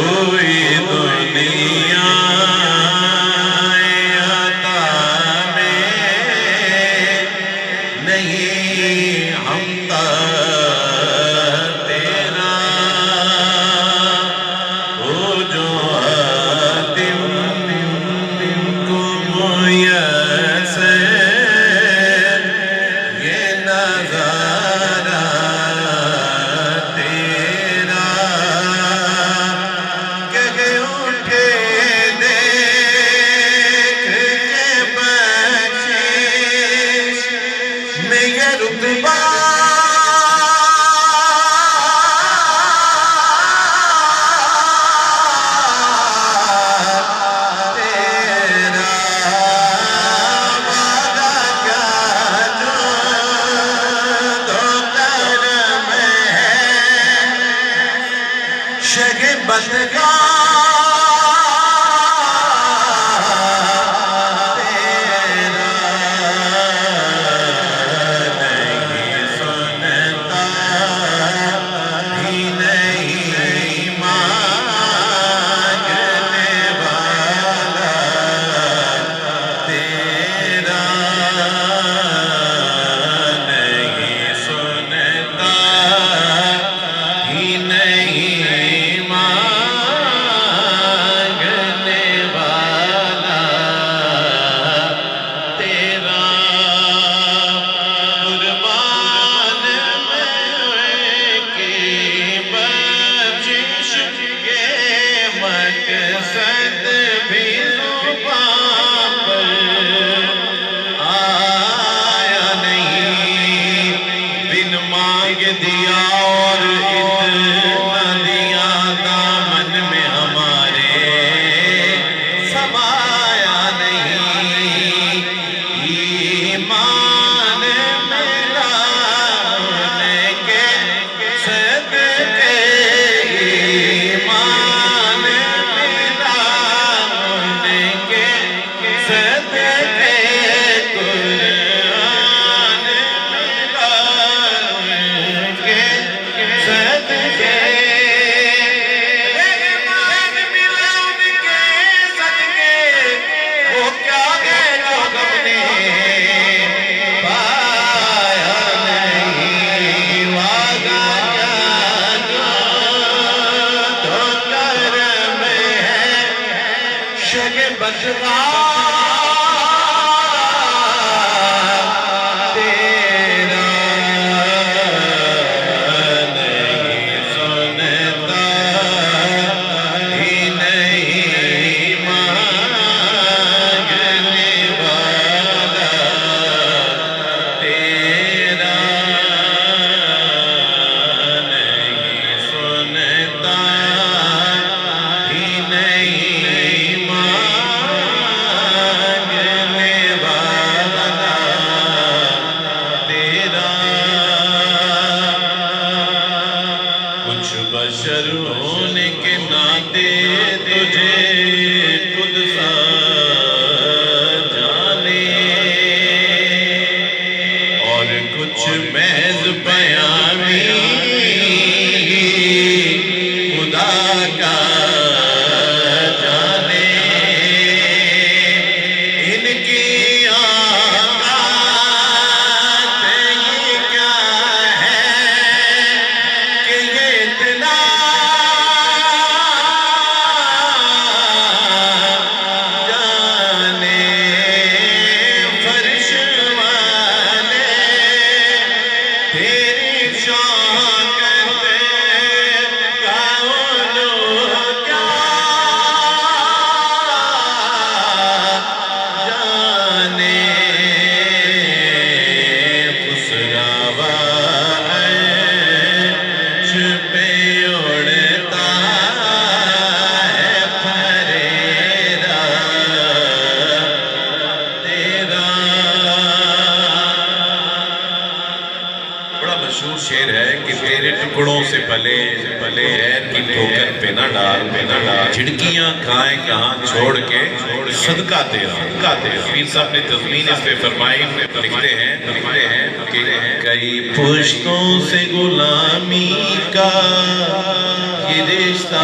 कोई दुनिया अता में नहीं हमता तेरा वो जो आतिम को मुयस्सर ये नज़ारा तेरा कह उठे देख के बख्शिश में ये रुतबा शगे बदगा तेरा नहीं सुनता ही नहीं मांगने वाला तेरा नहीं सुनता ही नहीं मकसद भी ज़ुबान पर आया नहीं बिन मांग दिया और इतना दिया दामन में हमारे समाया नहीं ईमान मिला उनके सदके शगे बदगा तेरा नहीं सुनता ही नहीं मांगने वाला तेरा नहीं सुनता ही नहीं बशर होने के नाते तुझे खुद सा जाने और कुछ महज बयानी खुदा का जाने इनकी मशहूर शेर है कि तेरे टुकड़ों से भले भले ऐर की ठोकर पे ना डाल झिड़कियां खाएं कहाँ छोड़ के सदका तेरा पीर साहब ने तज़मीन इस पे फरमाई, लिखते हैं कि कई पुश्तों से गुलामी का ये रिश्ता